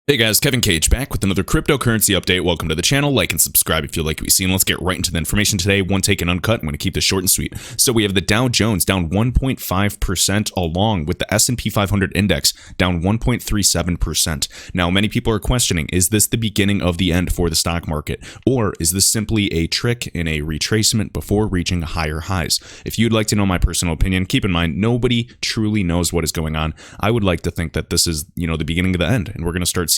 Hey guys, Kevin Cage back with another cryptocurrency update. Welcome to the channel. Like and subscribe if you like what you see. And let's get right into the information today. One take and uncut. I'm going to keep this short and sweet. So we have the Dow Jones down 1.5% along with the S&P 500 index down 1.37%. Now, many people are questioning, is this the beginning of the end for the stock market? Or is this simply a trick in a retracement before reaching higher highs? If you'd like to know my personal opinion, keep in mind, nobody truly knows what is going on. I would like to think that this is, the beginning of the end. And we're going to start seeing,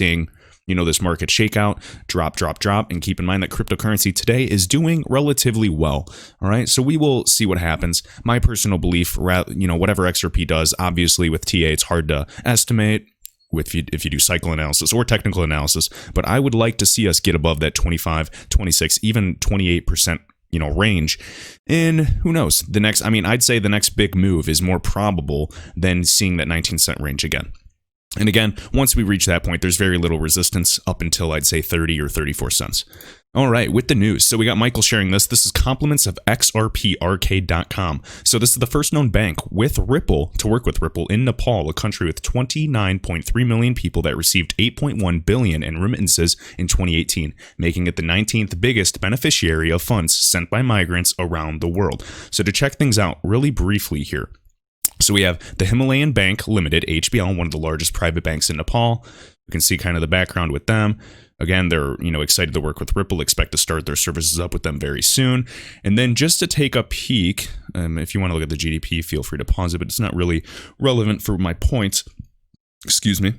this market shakeout, drop, and keep in mind that cryptocurrency today is doing relatively well. All right, so we will see what happens. My personal belief, whatever XRP does, obviously with TA, it's hard to estimate if you do cycle analysis or technical analysis, but I would like to see us get above that 25, 26, even 28%. Range. And who knows? I'd say the next big move is more probable than seeing that 19-cent range again. And again, once we reach that point, there's very little resistance up until I'd say 30 or 34 cents. All right, with the news. So we got Michael sharing this. This is compliments of XRParcade.com. So this is the first known bank with Ripple to work with Ripple in Nepal, a country with 29.3 million people that received 8.1 billion in remittances in 2018, making it the 19th biggest beneficiary of funds sent by migrants around the world. So to check things out really briefly here. So we have the Himalayan Bank Limited, HBL, one of the largest private banks in Nepal. You can see kind of the background with them. Again, they're excited to work with Ripple, expect to start their services up with them very soon. And then just to take a peek, if you want to look at the GDP, feel free to pause it, but it's not really relevant for my point. Excuse me.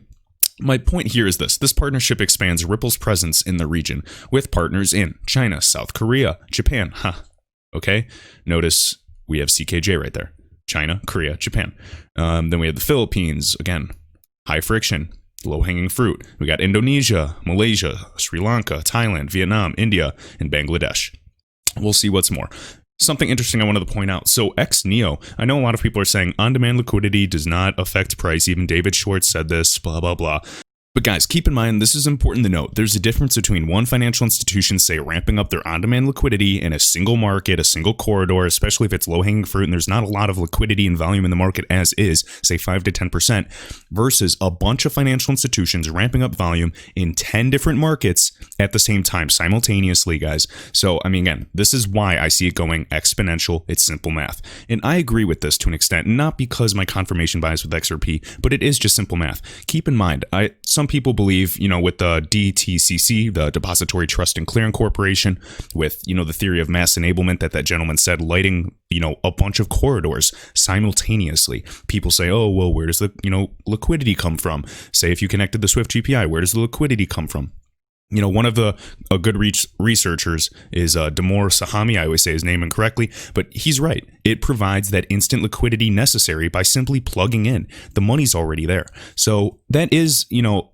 My point here is this. This partnership expands Ripple's presence in the region with partners in China, South Korea, Japan. Okay. Notice we have CKJ right there. China, Korea, Japan. Then we have the Philippines, again, high friction, low-hanging fruit. We got Indonesia, Malaysia, Sri Lanka, Thailand, Vietnam, India, and Bangladesh. We'll see what's more. Something interesting I wanted to point out. So XNEO, I know a lot of people are saying on-demand liquidity does not affect price. Even David Schwartz said this, blah, blah, blah. But guys, keep in mind, this is important to note. There's a difference between one financial institution, say, ramping up their on-demand liquidity in a single market, a single corridor, especially if it's low-hanging fruit and there's not a lot of liquidity and volume in the market as is, say 5 to 10%, versus a bunch of financial institutions ramping up volume in 10 different markets at the same time, simultaneously, guys. So, again, this is why I see it going exponential. It's simple math. And I agree with this to an extent, not because my confirmation bias with XRP, but it is just simple math. Keep in mind, some people believe, with the DTCC, the Depository Trust and Clearing Corporation, with, the theory of mass enablement that gentleman said, lighting, a bunch of corridors simultaneously. People say, oh, well, where does the, liquidity come from? Say if you connected the Swift GPI, where does the liquidity come from? One of the good researchers is Damor Sahami. I always say his name incorrectly, but he's right. It provides that instant liquidity necessary by simply plugging in. The money's already there. So that is,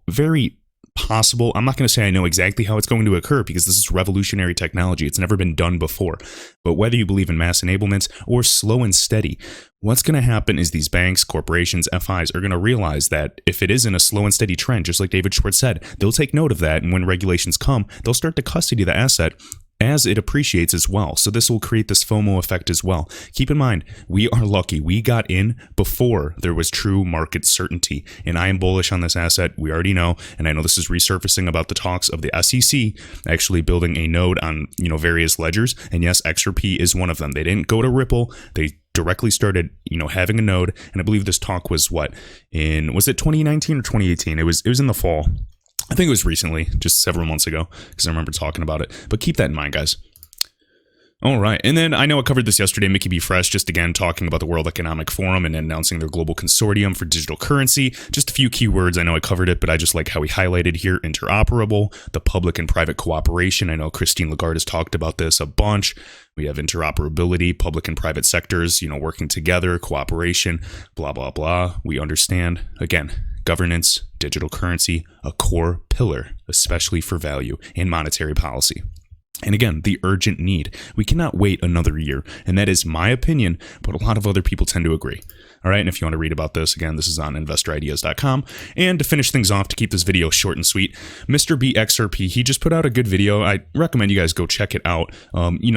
very possible. I'm not going to say I know exactly how it's going to occur because this is revolutionary technology. It's never been done before. But whether you believe in mass enablements or slow and steady, what's going to happen is these banks, corporations, FIs are going to realize that if it is in a slow and steady trend, just like David Schwartz said, they'll take note of that. And when regulations come, they'll start to custody the asset as it appreciates as well. So this will create this FOMO effect as well. Keep in mind, we are lucky. We got in before there was true market certainty. And I am bullish on this asset. We already know. And I know this is resurfacing about the talks of the SEC actually building a node on, various ledgers. And yes, XRP is one of them. They didn't go to Ripple. They directly started, having a node. And I believe this talk was was it 2019 or 2018? It was in the fall. I think it was recently, just several months ago, because I remember talking about it. But keep that in mind, guys. All right. And then I know I covered this yesterday, Mickey B. Fresh, just again talking about the World Economic Forum and announcing their global consortium for digital currency. Just a few keywords. I know I covered it, but I just like how he highlighted here: interoperable, the public and private cooperation. I know Christine Lagarde has talked about this a bunch. We have interoperability, public and private sectors, working together, cooperation, blah, blah, blah. We understand, again, governance, digital currency, a core pillar, especially for value and monetary policy. And again, the urgent need. We cannot wait another year. And that is my opinion, but a lot of other people tend to agree. All right, and if you want to read about this, again, this is on investorideas.com. And to finish things off, to keep this video short and sweet, Mr. B XRP, he just put out a good video. I recommend you guys go check it out.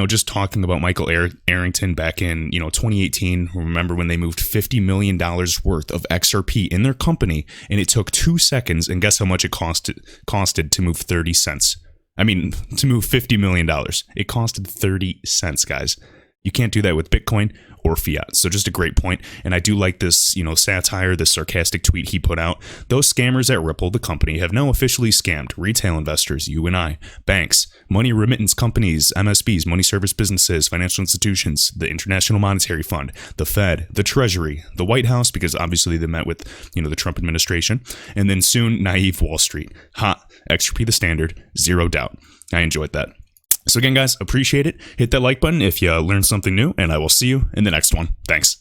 Just talking about Michael Arrington back in, 2018. Remember when they moved $50 million worth of XRP in their company, and it took 2 seconds, and guess how much it costed to move 30 cents? To move $50 million. It costed 30 cents, guys. You can't do that with Bitcoin or fiat. So just a great point. And I do like this, satire, this sarcastic tweet he put out. Those scammers at Ripple, the company, have now officially scammed retail investors, you and I, banks, money remittance companies, MSBs, money service businesses, financial institutions, the International Monetary Fund, the Fed, the Treasury, the White House, because obviously they met with, the Trump administration, and then soon naive Wall Street. XRP the standard, zero doubt. I enjoyed that. So again, guys, appreciate it. Hit that like button if you learned something new, and I will see you in the next one. Thanks.